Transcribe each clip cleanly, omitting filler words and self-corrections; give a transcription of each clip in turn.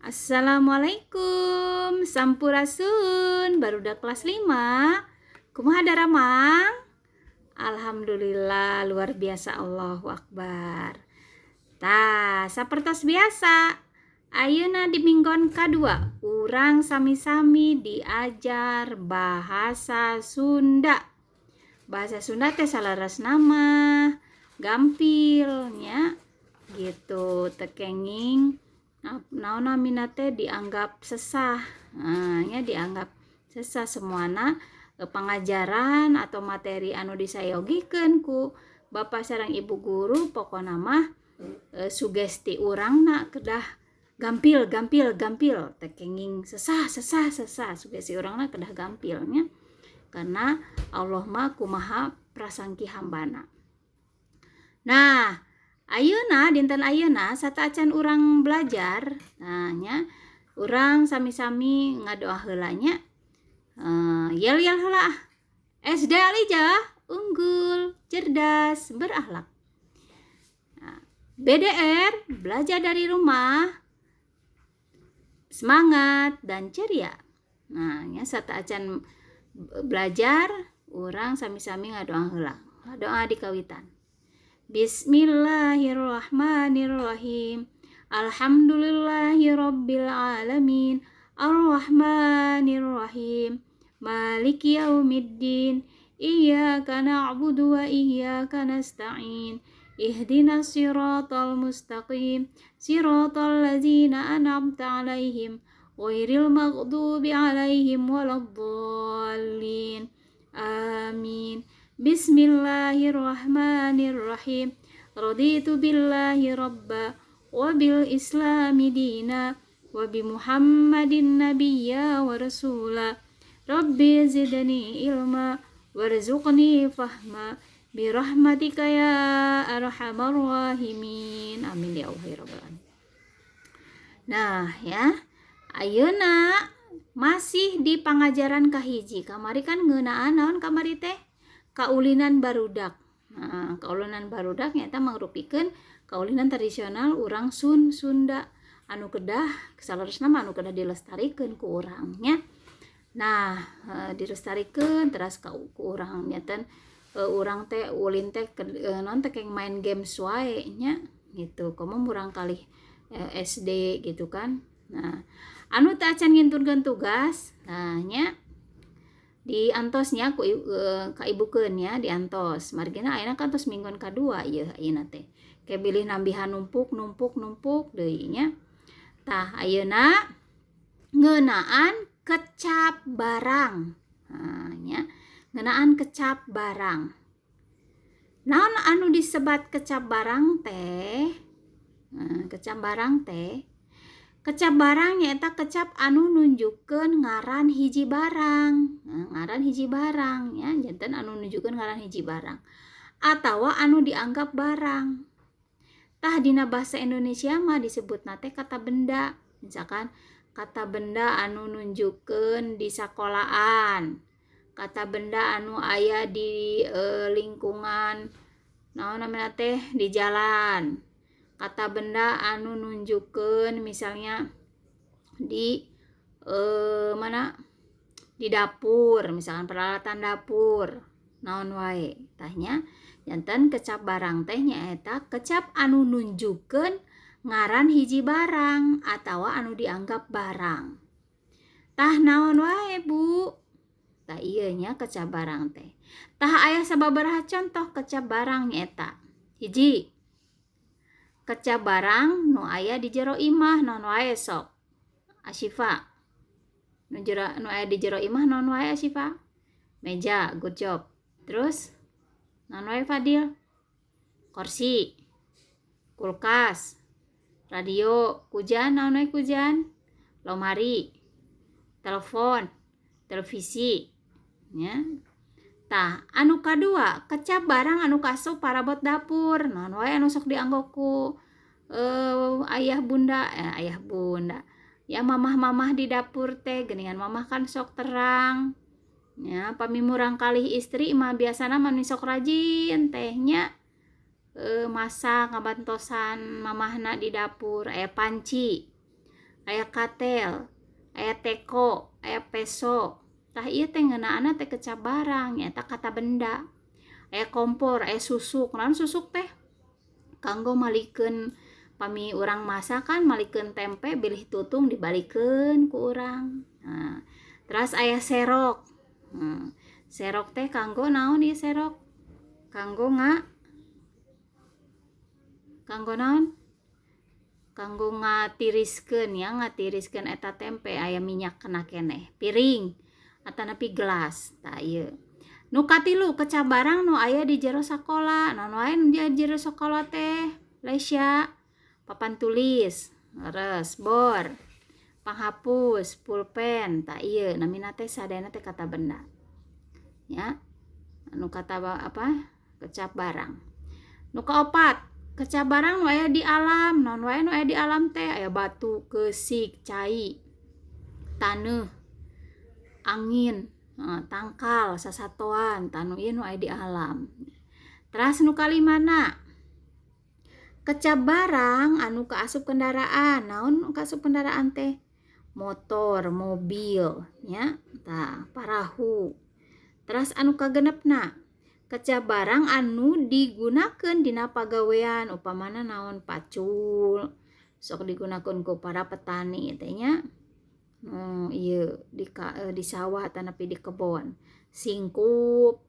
Assalamualaikum, Sampurasun, barudak kelas 5. Kumaha daramang? Alhamdulillah, luar biasa, Allahu Akbar. Tah, sapertos biasa. Ayeuna di minggon kadua, urang sami-sami diajar bahasa Sunda. Bahasa Sunda teh salaras nama, gampilnya gitu, tekenging naon minate dianggap sesah. Nya dianggap sesah semuana pengajaran atau materi anu disayogikeun ku Bapak sareng Ibu guru pokona mah sugesti urangna kedah gampil tekenging sesah sugesti urangna kedah gampilnya karena Allah mah kumaha prasangki hambana. Nah, ayeuna dinten ayeuna sataacan urang belajar, nya urang sami-sami ngadoa heula nya. Yel heula. SD Alijah unggul, cerdas, berakhlak. BDR belajar dari rumah, semangat dan ceria. Nah, nya sataacan belajar urang sami-sami ngadoa heula. Ngadoa di kawitan. Bismillahirrahmanirrahim. Alhamdulillahirabbil alamin. Arrahmanirrahim. Maliki yaumiddin. Iyyaka na'budu wa iyyaka nasta'in. Ihdinas siratal mustaqim. Siratal ladzina an'amta 'alaihim ghairil maghdubi 'alaihim waladdallin. Amin. Bismillahirrahmanirrahim. Raditu billahi rabba wa bil islami dina wa bi Muhammadin nabiyya wa rasula. Rabbi zidni ilma warzuqni fahma bi rahmatika ya arhamar rahimin. Amin ya Allah ya rabbal alamin. Nah, ya. Ayeuna masih di pangajaran kahiji. Kamari kan ngeunaan naon kamari teh? Kaulinan barudak. Nah, kaulinan barudak nyata mangrupikeun kaulinan tradisional urang Sunda anu kedah salaresna mah anu kedah dilestarikeun ku urangnya. Nah, dilestarikeun teras ku urang nyata urang teh ulin teh non teh keng main games wae nya gitu. Komo urang kalih SD gitu kan. Nah, anu teh acan ngintunkeun tugas, nah nya diantosnya ku kaibukeun nya diantos. Margina ayeuna kan tos minggon kadua ieu ayeuna teh. Ke bilih nambihan numpuk deui nya. Tah ayeuna ngeunaan kecap barang. Nah, nya ngeunaan kecap barang. Naon anu disebat kecap barang teh? Kecap barang teh kecap barang nyaeta kecap anu nunjukkeun ngaran hiji barang. Ngaran hiji barang ya, janten anu nunjukkeun ngaran hiji barang atawa anu dianggap barang. Tah dina bahasa Indonesia mah disebutna teh kata benda. Misalkan kata benda anu nunjukkeun di sakolahan. Kata benda anu aya di lingkungan naon namanya teh di jalan. Kata benda anu nunjukkeun misalnya di mana di dapur, misalkan peralatan dapur naon wae tahnya janten kecap barang teh nyaeta kecap anu nunjukkeun ngaran hiji barang atawa anu dianggap barang. Tah naon wae Bu? Tah ieu nya kecap barang teh. Tah aya sababaraha contoh kecap barang nyaeta. Hiji, kecap barang nu aya di jero imah naon wae sok? Asyifa. Nu aya di jero imah naon wae Asyifa? Meja, good job. Terus naon wae Fadil? Kursi, kulkas, radio, kujan naon wae kujan? Lomari, telepon, televisi. Ya. Tah, anu kadua, kecap barang anu kasup parabot dapur. Naon wae anu sok dianggo ku ayah bunda. Ya mamah-mamah di dapur teh geuningan mamah kan sok terang. Ya, pamimurang kalih istri mah biasana mah sok rajin tehnya masak ngabantosan mamahna di dapur. Aya panci, aya katel, aya teko, aya peso. Tah ieu teh ngeunaan teh kecap barang nya eta kata benda. Aya kompor, aya susuk. Naon susuk teh? Kanggo malikeun pami urang masak kan malikeun tempe bilih tutung dibalikeun ku urang. Nah, terus aya serok. Serok teh kanggo naon ieu serok? Kanggo naon? Kanggo ngatiriskeun ya, ngatiriskeun eta tempe aya minyak kena keneh. Piring atanapi gelas. Tah ieu. Nu katilu kecap barang nu aya di jero sakola. Naon wae nu di jero sakola teh? Lesya, papan tulis, leres, bor, panghapus, pulpen. Tah ieu namina teh sadayana teh kata benda. Ya. Nu kata apa? Kecap barang. Nu kaopat, kecap barang nu aya di alam. Naon wae nu aya di alam teh? Aya batu, keusik, cai, taneuh, angin, tangkal, sasatoan, tanu ieu nu aya di alam. Terus nu kalimana? Kecap barang anu kaasup kendaraan. Naon kaasup kendaraan teh? Motor, mobil, nya. Tah, parahu. Terus anu kagenepna? Kecap barang anu digunakeun dina pagawean, upamana naon pacul, sok digunakeun ku para petani teh nya. Ieu di sawah atanapi di kebon. Singkup,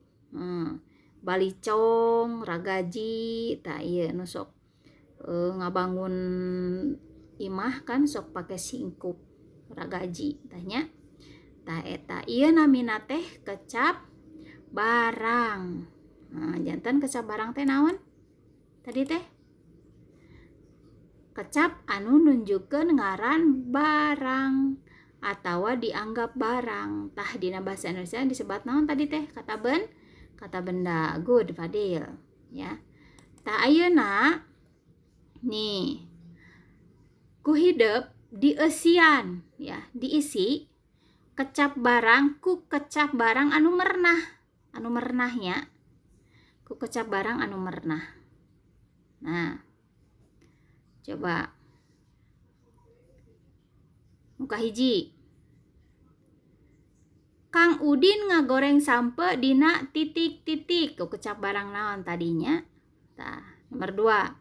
balicong, ragaji, tah ieu nu sok ngabangun imah kan sok pake singkup, ragaji tah nya. Tah eta ieu namina teh kecap barang. Janten kecap barang teh naon? Tadi teh kecap anu nunjukkeun ngaran barang atawa dianggap barang. Tah dina bahasa Indonesia disebut naon tadi teh? Kata benda. Good, Fadil. Ya. Tah ayeuna nih ku hidup dieusian ya, diisi kecap barang ku kecap barang anu merenahnya ku kecap barang anu merenah. Nah, coba muka hiji. Kang Udin ngagoreng sampe dina titik-titik. Ku kecap barang naon tadinya? Tah, nomor 2.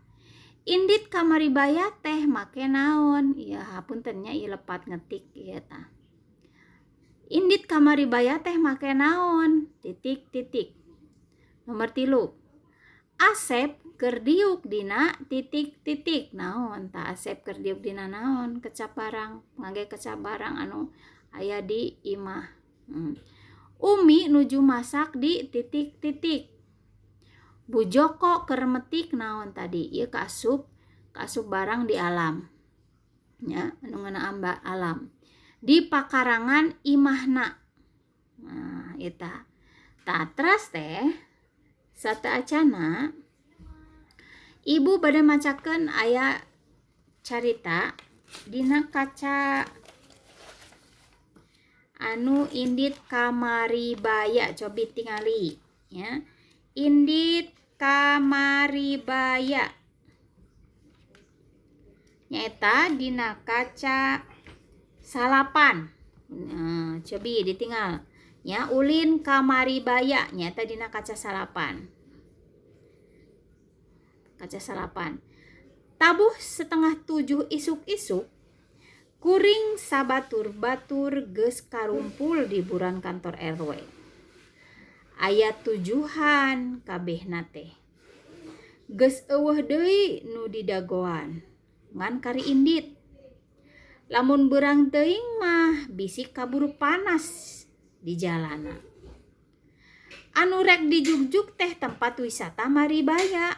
Indit kamari baya teh make naon? Iya, hapunten nya ieu lepat ngetik ieu tah. Indit kamari baya teh make naon? Titik-titik. Nomor 3. Asep keur diuk dina titik-titik. Naon tah Asep keur diuk dina naon? Kecap barang, ngage kecap barang anu aya di imah. Umi nuju masak di titik-titik. Bu Joko keur metik naon tadi? Ieu kaasup barang di alam. Ya, anu ngeunaan alam. Di pakarangan imahna. Nah, eta. Tah teras teh sateacana ibu bade macakeun aya carita dina kaca anu indit kamari baya. Cobi tingali ya. Indit kamari baya nyaeta dina kaca salapan. Nah, cobi ditinggal ya. Ulin kamari baya nyaeta dina kaca salapan. Kaca salapan. Tabuh 6:30 isuk-isuk kuring sabatur-batur geus karumpul di buran kantor RW. Aya 7 kabehna teh. Geus eueuh deui nu didagoan. Ngan kari indit. Lamun beurang teuing mah bisi kaburu panas di jalana. Anu rek dijugjug teh tempat wisata Maribaya.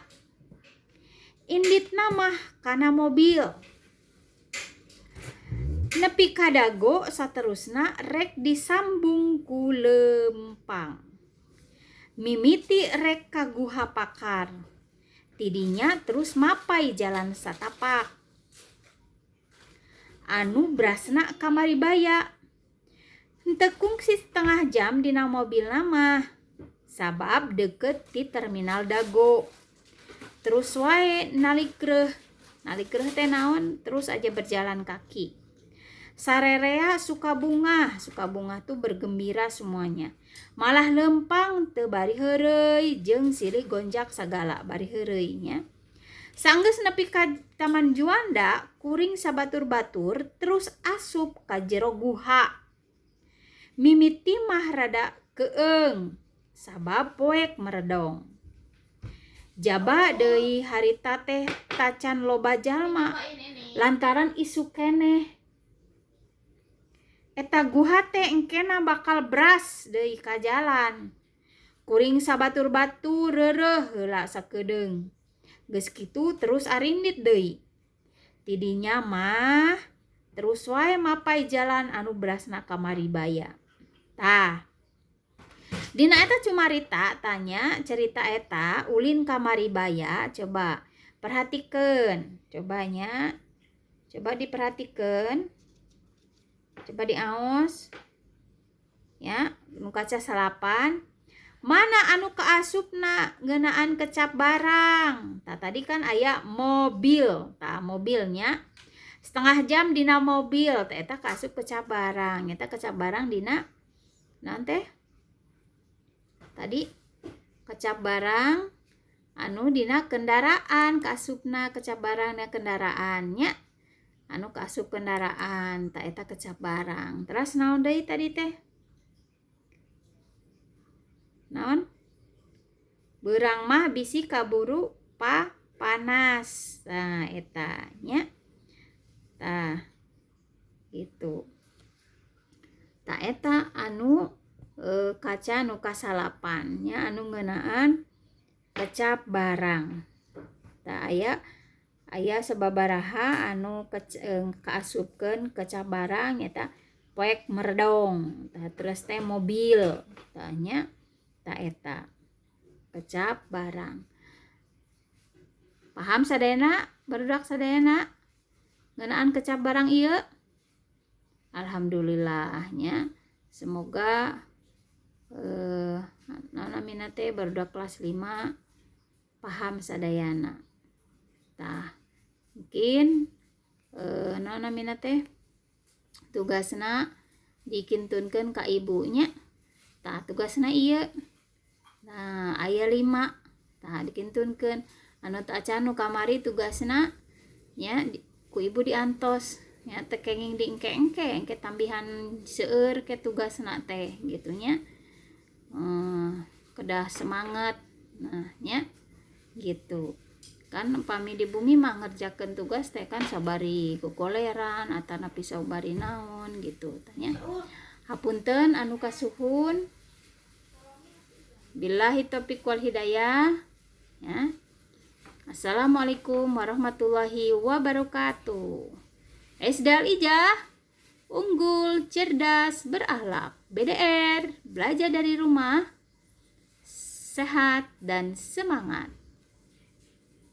Inditna mah kana mobil. Nepi ka dago saterusna rek disambung ku lempang. Mimiti rek ka Guha Pakar. Tidinya terus mapai jalan satapak. Anu brasna ka Maribaya. Henteu kungsi setengah jam dina mobilna mah. Sabab deket di terminal Dago. Terus wae nalikreuh teh naon? Terus aja berjalan kaki. Sarerea suka bunga tuh bergembira semuanya. Malah lempang teu bari heureuy jeung silih gonjak sagala bari heureuy nya. Sanggeus nepi ka Taman Juanda, kuring sabatur-batur terus asup ka jero guha. Mimiti mah rada keung sabab poek meredong. Jaba deui harita teh tacan loba jalma lantaran isu keneh. Eta guha teh engkena bakal bras deui ka jalan. Kuring sabatur-batur reureuh heula sakedeung. Geus kitu terus arindit deui. Tidinya mah terus wae mapai jalan anu brasna ka Maribaya. Tah. Dina eta cumarita tanya cerita eta ulin ka Maribaya, coba perhatikeun. Cobanya. Coba diperhatikeun. Coba diaos. Ya, nu kaca salapan. Mana anu kaasupna ngeunaan kecap barang. Tah tadi kan aya mobil. Tah mobilnya setengah jam dina mobil. Tah eta kaasup kecap barang. Eta kecap barang dina naon teh? Tadi kecap barang anu dina kendaraan, kaasupna kecap barang dina kendaraannya. Anu kaasup kendaraan, tah eta kecap barang. Terus naon deui tadi teh? Naon? Beurang mah bisi kaburu panas. Nah, eta nya. Tah. Gitu. Tah eta anu kaca nu kasalapan nya anu ngeunaan kecap barang. Tah aya sababaraha anu kaasupkeun kecap barang eta poek meredong. Tah terus teh mobil. Tah nya tah eta kecap barang. Paham sadayana? Barudak sadayana ngeunaan kecap barang ieu? Alhamdulillah nya. Semoga naon teh barudak kelas 5 paham sadayana. Tah mungkin naon teh tugasna dikintunkeun ka ibunya. Tah tugasna ieu. Nah, aya 5. Tah dikintunkeun anu teu acan nu kamari tugasna nya ku ibu diantos nya teu kenging diengke-engke engke tambihan seueur ke tugasna teh gitu nya. Kedah semangat. Nah, nya gitu. Kan upami di bumi mah ngerjakeun tugas teh kan sabari kukoleran atana pisau bari naon gitu tanya. Hapunten anu kasuhun. Billahi taufiq wal hidayah. Ya. Assalamualaikum warahmatullahi wabarakatuh. Esdal Ijah, unggul, cerdas, berakhlak. BDR, belajar dari rumah, sehat dan semangat.